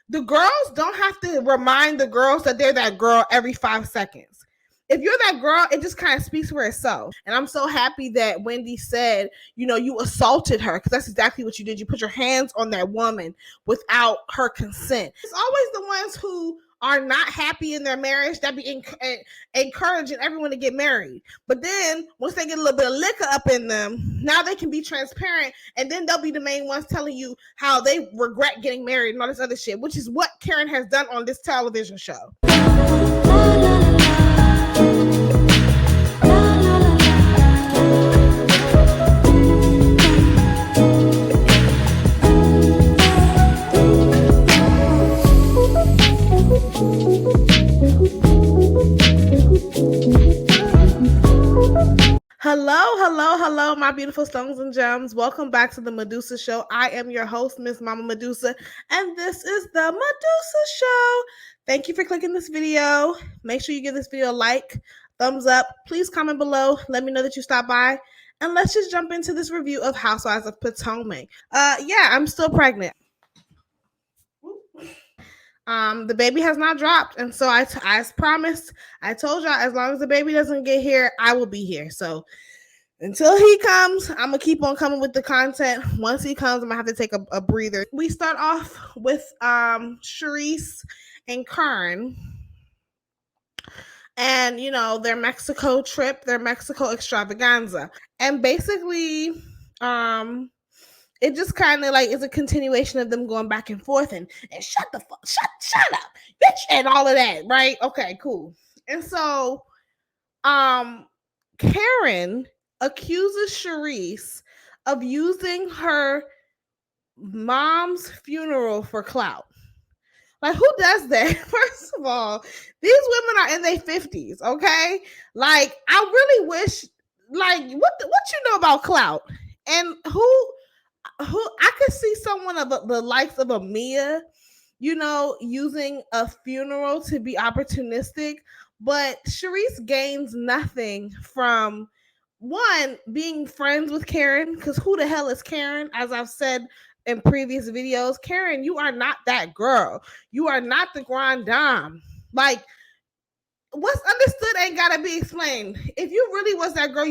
the girls don't have to remind the girls that they're that girl every 5 seconds. If you're that girl, it just kind of speaks for itself. And I'm so happy that Wendy said, you assaulted her, because that's exactly what you did. You put your hands on that woman without her consent. It's always the ones who are not happy in their marriage that be encouraging everyone to get married. But then once they get a little bit of liquor up in them, now they can be transparent, and then they'll be the main ones telling you how they regret getting married and all this other shit, which is what Karen has done on this television show. Hello, my beautiful stones and gems. Welcome back to the Medusa Show. I am your host, Miss Mama Medusa, and this is the Medusa Show. Thank you for clicking this video. Make sure you give this video a like, thumbs up. Please comment below. Let me know that you stopped by, and let's just jump into this review of Housewives of Potomac. I'm still pregnant. The baby has not dropped, and so as promised, I told y'all, as long as the baby doesn't get here, I will be here. So until he comes, I'm gonna keep on coming with the content. Once he comes, I'm gonna have to take a breather. We start off with Charisse and Karen, and their Mexico trip, their Mexico extravaganza, and basically it just kind of like is a continuation of them going back and forth and shut up, bitch, and all of that, right? Okay, cool. And so Karen accuses Charisse of using her mom's funeral for clout. Like, who does that? First of all, these women are in their 50s, okay? Like, I really wish, like, what you know about clout? And who I could see someone of the likes of a Mia, using a funeral to be opportunistic, but Charisse gains nothing from one, being friends with Karen, because who the hell is Karen? As I've said in previous videos, Karen, you are not that girl. You are not the grande dame. Like, what's understood ain't gotta be explained. If you really was that girl,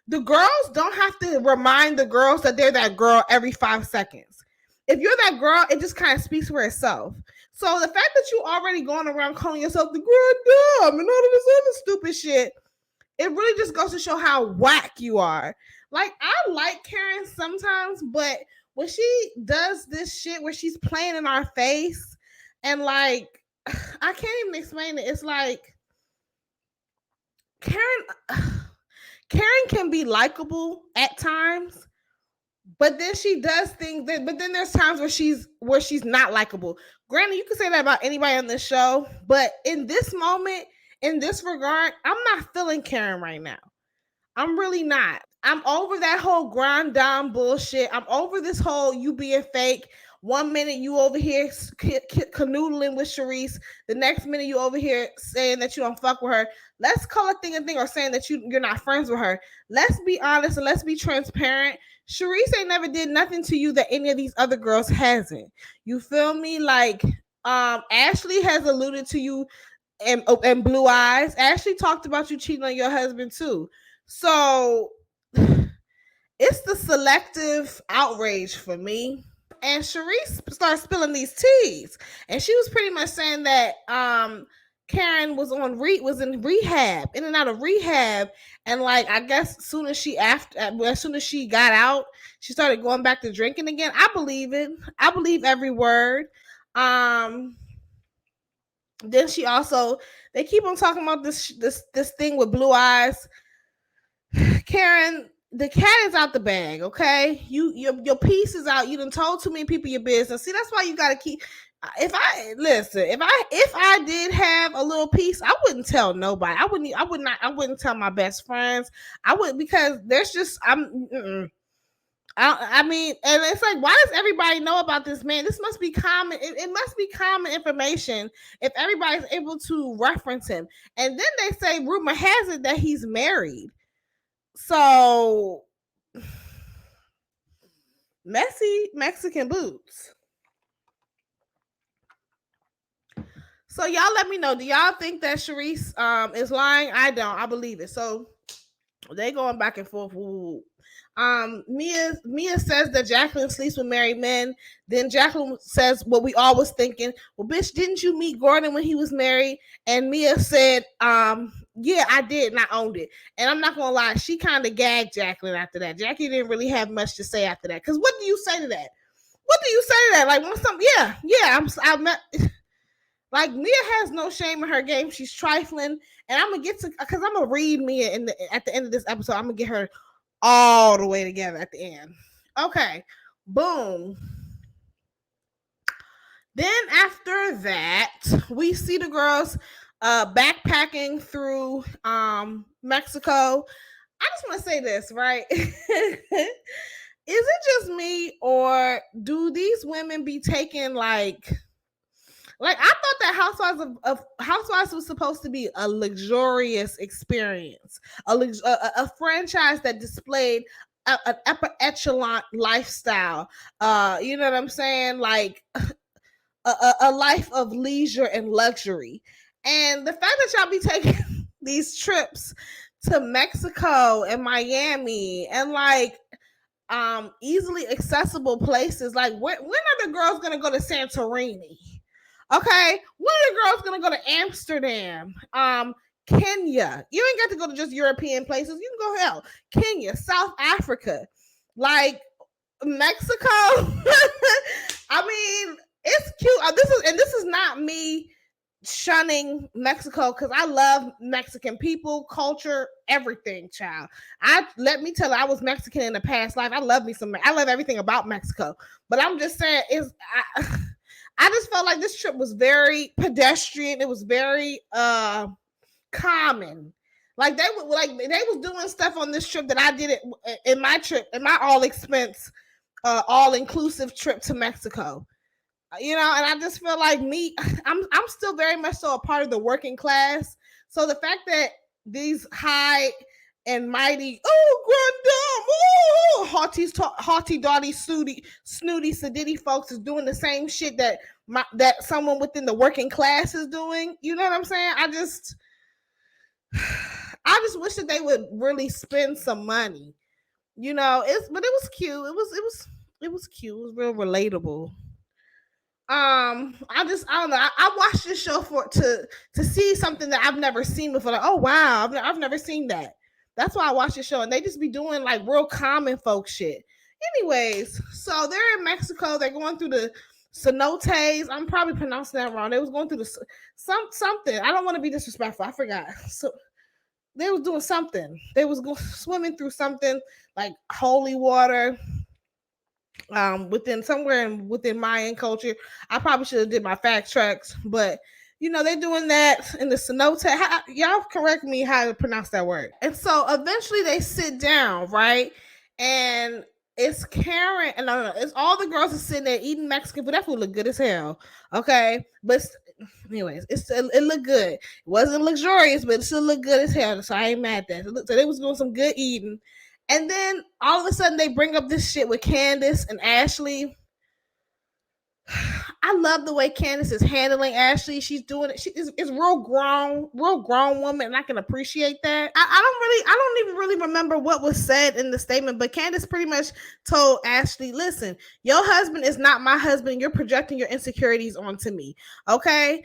the girls don't have to remind the girls that they're that girl every 5 seconds. If you're that girl, it just kind of speaks for itself. So the fact that you already going around calling yourself the grande dame and all of this other stupid shit, it really just goes to show how whack you are. Like, I like Karen sometimes, but when she does this shit where she's playing in our face and like, I can't even explain it. It's like Karen can be likable at times, but then she does things but then there's times where she's not likable. Granted, you can say that about anybody on this show, but in this moment, in this regard, I'm not feeling Karen right now. I'm really not. I'm over that whole grande dame bullshit. I'm over this whole you being fake. 1 minute you over here canoodling with Charisse. The next minute you over here saying that you don't fuck with her. Let's call a thing a thing, or saying that you're not friends with her. Let's be honest and let's be transparent. Charisse ain't never did nothing to you that any of these other girls hasn't. You feel me? Like, Ashley has alluded to you and Blue Eyes. Ashley talked about you cheating on your husband too. So it's the selective outrage for me. And Charisse started spilling these teas, and she was pretty much saying that Karen was in rehab, in and out of rehab, and like, I guess as soon as she got out, she started going back to drinking again. I believe it. I believe every word. Then she also, they keep on talking about this thing with Blue Eyes. Karen, the cat is out the bag, okay? Your piece is out. You done told too many people your business. See, that's why you gotta keep. If I did have a little piece, I wouldn't tell nobody. I wouldn't tell my best friends. I would, because there's just I mean, and it's like, why does everybody know about this man? This must be common. It must be common information if everybody's able to reference him. And then they say, rumor has it that he's married. So Messy Mexican boots. So y'all let me know. Do y'all think that Sharice is lying? I don't. I believe it. So they going back and forth. Ooh. Mia says that Jacqueline sleeps with married men. Then Jacqueline says what we all was thinking. Well, bitch, didn't you meet Gordon when he was married? And Mia said, yeah, I did, and I owned it. And I'm not gonna lie, she kind of gagged Jacqueline after that. Jackie didn't really have much to say after that. Cause what do you say to that? What do you say to that? Like when some, yeah, I'm met. Like Mia has no shame in her game. She's trifling, and I'm gonna get to because I'm gonna read Mia at the end of this episode. I'm gonna get her all the way together at the end. Okay, boom. Then after that, we see the girls backpacking through Mexico. I just want to say this, right? Is it just me, or do these women be taking like I thought that Housewives was supposed to be a luxurious experience, a franchise that displayed an upper echelon lifestyle. You know what I'm saying? Like a life of leisure and luxury. And the fact that y'all be taking these trips to Mexico and Miami and like easily accessible places, like when are the girls gonna go to Santorini? Okay, when are the girls gonna go to Amsterdam? Kenya. You ain't got to go to just European places. You can go hell. Kenya, South Africa, like Mexico. I mean, it's cute. This is not me shunning Mexico because I love Mexican people, culture, everything, child. Let me tell you, I was Mexican in the past life. I love everything about Mexico. But I'm just saying, I just felt like this trip was very pedestrian. It was very common. Like they was doing stuff on this trip that I did it in my all expense, all inclusive trip to Mexico. You know, and I just feel like I'm still very much so a part of the working class. So the fact that these high and mighty, haughty, dotty, snooty, sedity folks is doing the same shit that someone within the working class is doing. You know what I'm saying? I just wish that they would really spend some money. You know, but it was cute. It was cute. It was real relatable. I don't know. I watched this show to see something that I've never seen before. Like, oh wow, I've never seen that. That's why I watched the show, and they just be doing like real common folk shit. Anyways, so they're in Mexico. They're going through the cenotes. I'm probably pronouncing that wrong. They was going through the something. I don't want to be disrespectful. I forgot. So they was doing something. They was swimming through something like holy water. Within Mayan culture. I probably should have did my fact checks, but you know, they're doing that in the cenote. Y'all correct me how to pronounce that word. And so eventually they sit down, right? And it's Karen, and no, it's all the girls are sitting there eating Mexican food. That food look good as hell. Okay. But anyways, it looked good. It wasn't luxurious, but it still looked good as hell. So I ain't mad at that. So they was doing some good eating. And then all of a sudden they bring up this shit with Candace and Ashley. I love the way Candace is handling Ashley. She's doing it. It's real grown woman, and I can appreciate that. I don't even really remember what was said in the statement, but Candace pretty much told Ashley, listen, your husband is not my husband. You're projecting your insecurities onto me. Okay?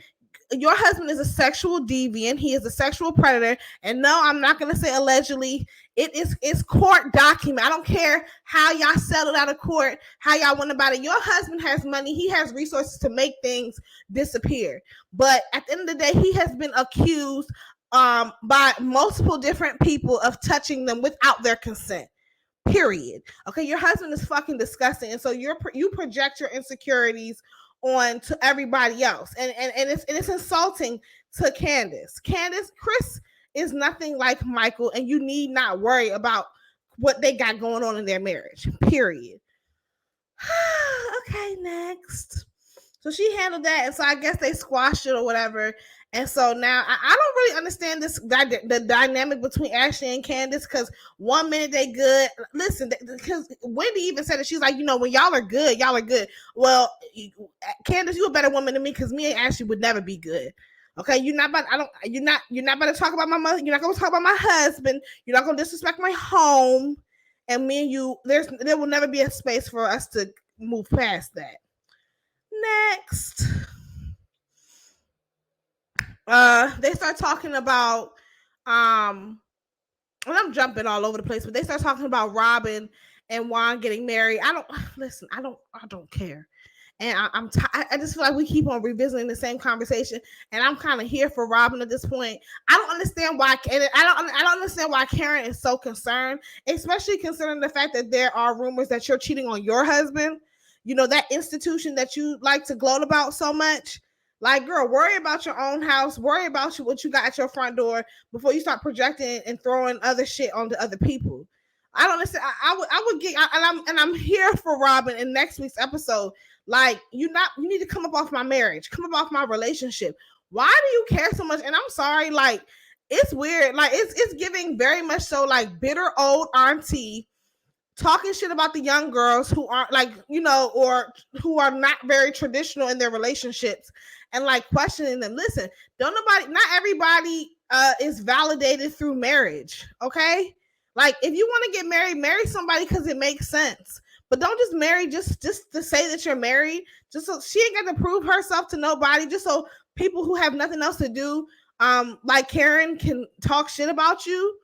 Your husband is a sexual deviant. He is a sexual predator. And no, I'm not going to say allegedly. It's court document. I don't care how y'all settled out of court, how y'all went about it. Your husband has money. He has resources to make things disappear. But at the end of the day, he has been accused by multiple different people of touching them without their consent. Period. Okay, your husband is fucking disgusting. And so you project your insecurities on to everybody else, and it's insulting to Candace. Chris is nothing like Michael, and you need not worry about what they got going on in their marriage. Period. Okay, next. So she handled that, and so I guess they squashed it or whatever. And so now I don't really understand the dynamic between Ashley and Candace, because one minute they good. Listen, because Wendy even said it. She's like, when y'all are good, y'all are good. Well, Candace, you a better woman than me, because me and Ashley would never be good. Okay, you're not about. You're not about to talk about my mother. You're not going to talk about my husband. You're not going to disrespect my home. And me and you, there will never be a space for us to move past that. Next. They start talking about and I'm jumping all over the place, but they start talking about Robin and Juan getting married. I don't care. And I just feel like we keep on revisiting the same conversation, and I'm kind of here for Robin at this point. I don't understand why, and I don't understand why Karen is so concerned, especially considering the fact that there are rumors that you're cheating on your husband. That institution that you like to gloat about so much. Like, girl, worry about your own house. Worry about what you got at your front door before you start projecting and throwing other shit onto other people. I don't understand. I would get, and I'm here for Robin in next week's episode. Like, you need to come up off my marriage, come up off my relationship. Why do you care so much? And I'm sorry, like, it's weird. Like, it's giving very much so like bitter old auntie talking shit about the young girls who aren't like, or who are not very traditional in their relationships, and like questioning them. Listen, not everybody is validated through marriage. Okay. Like, if you want to get married, marry somebody because it makes sense. But don't just marry just to say that you're married. Just so she ain't got to prove herself to nobody. Just so people who have nothing else to do, like Karen, can talk shit about you.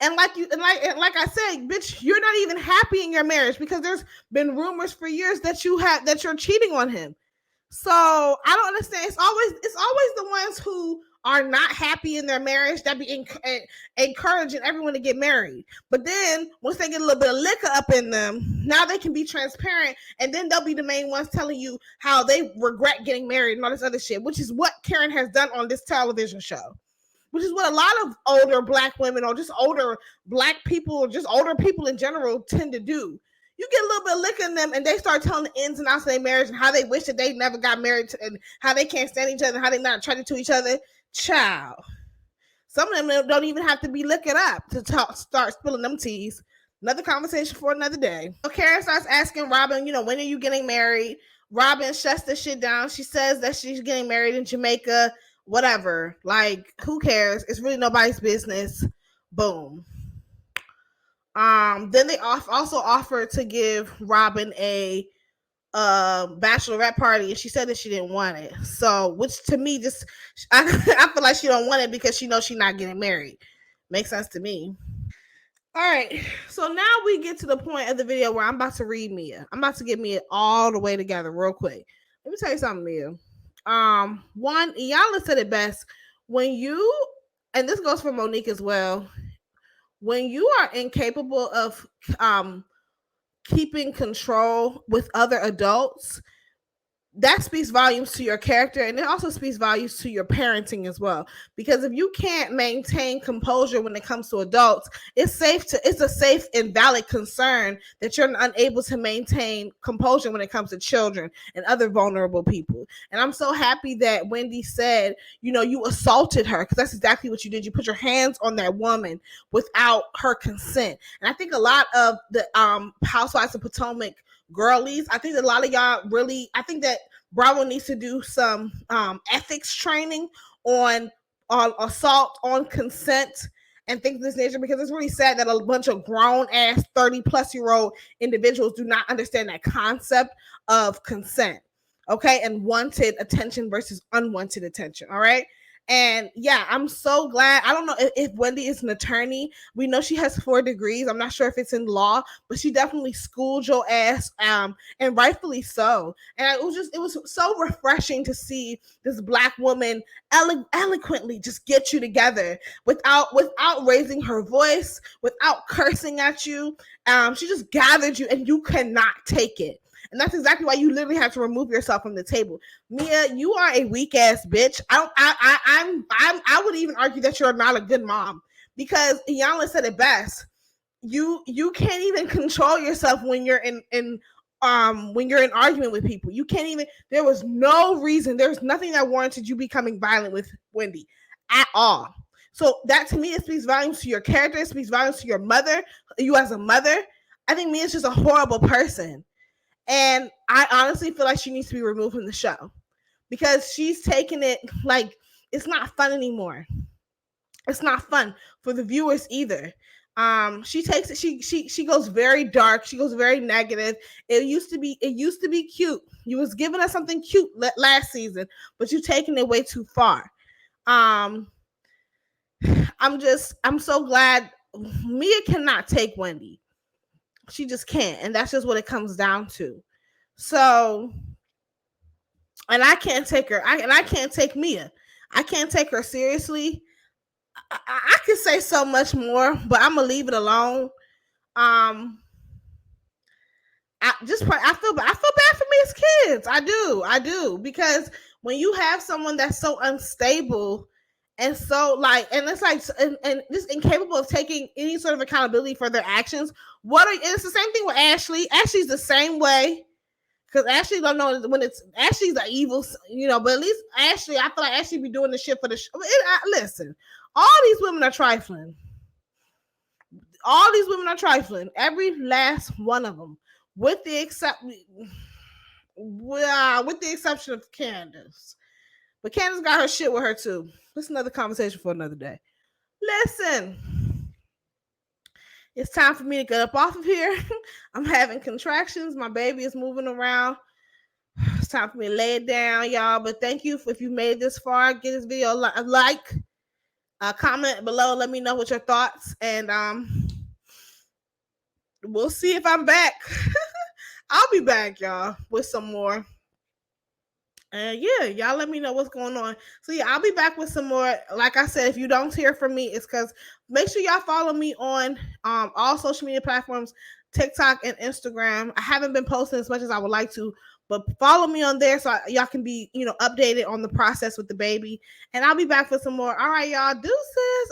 And like I said, bitch, you're not even happy in your marriage, because there's been rumors for years that you're cheating on him. So I don't understand. It's always the ones who are not happy in their marriage that be encouraging everyone to get married. But then once they get a little bit of liquor up in them, now they can be transparent, and then they'll be the main ones telling you how they regret getting married and all this other shit, which is what Karen has done on this television show. Which is what a lot of older Black women, or just older Black people, or just older people in general, tend to do. You get a little bit of liquor in them, and they start telling the ins and outs of their marriage, and how they wish that they never got married, and how they can't stand each other, and how they not attracted to each other. Child. Some of them don't even have to be liquored up to start spilling them teas. Another conversation for another day. So Karen starts asking Robin, when are you getting married? Robin shuts the shit down. She says that she's getting married in Jamaica. Whatever. Like, who cares? It's really nobody's business. Boom. Then they also offered to give Robin a bachelorette party, and she said that she didn't want it. So, which to me, I feel like she don't want it because she knows she's not getting married. Makes sense to me. All right, so now we get to the point of the video where I'm about to read Mia. I'm about to get Mia all the way together real quick. Let me tell you something, Mia. One, Iyanla said it best. When you, and this goes for Monique as well, when you are incapable of keeping control with other adults, that speaks volumes to your character, and it also speaks volumes to your parenting as well. Because if you can't maintain composure when it comes to adults, it's a safe and valid concern that you're unable to maintain composure when it comes to children and other vulnerable people. And I'm so happy that Wendy said, you assaulted her, because that's exactly what you did. You put your hands on that woman without her consent. And I think a lot of the Housewives of Potomac girlies, I think that a lot of y'all really, I think that Bravo needs to do some ethics training on assault on consent and things of this nature, because it's really sad that a bunch of grown ass 30-plus-year-old individuals do not understand that concept of consent, okay, and wanted attention versus unwanted attention. All right. And yeah, I'm so glad. I don't know if Wendy is an attorney. We know she has 4 degrees. I'm not sure if it's in law, but she definitely schooled your ass, and rightfully so. And it was so refreshing to see this Black woman eloquently just get you together without raising her voice, without cursing at you. She just gathered you, and you cannot take it. And that's exactly why you literally have to remove yourself from the table. Mia, you are a weak ass bitch. I would even argue that you're not a good mom, because Iyanla said it best. You can't even control yourself when you're in when you're in argument with people. You can't even, there was no reason, there's nothing that warranted you becoming violent with Wendy at all. So that to me, it speaks volumes to your character, it speaks volumes to your mother, you as a mother. I think Mia's just a horrible person. And I honestly feel like she needs to be removed from the show because she's taking it like it's not fun anymore. It's not fun for the viewers either. She takes it, she goes very dark, she goes very negative. It used to be cute. You was giving us something cute last season, but you taking it way too far. I'm so glad Mia cannot take Wendy. She just can't, and that's just what it comes down to. So, and I can't take her. I can't take Mia. I can't take her seriously. I could say so much more, but I'm gonna leave it alone. I feel bad for Mia's kids. I do, because when you have someone that's so unstable and so like, and it's like, and just incapable of taking any sort of accountability for their actions. It's the same thing with Ashley. Ashley's the same way. Because Ashley don't know when it's Ashley's the evil, but at least Ashley, I feel like Ashley be doing the shit for the show. Listen, all these women are trifling. Every last one of them, with the exception of Candace. But Candace got her shit with her too. That's another conversation for another day. Listen, it's time for me to get up off of here. I'm having contractions. My baby is moving around. It's time for me to lay it down, y'all. But thank you if you made this far. Give this video a like, comment below. Let me know what your thoughts. And we'll see if I'm back. I'll be back, y'all, with some more. And yeah, y'all let me know what's going on. So yeah, I'll be back with some more. Like I said, if you don't hear from me, it's because make sure y'all follow me on all social media platforms, TikTok and Instagram. I haven't been posting as much as I would like to, but follow me on there so y'all can be, updated on the process with the baby. And I'll be back for some more. All right, y'all. Deuces.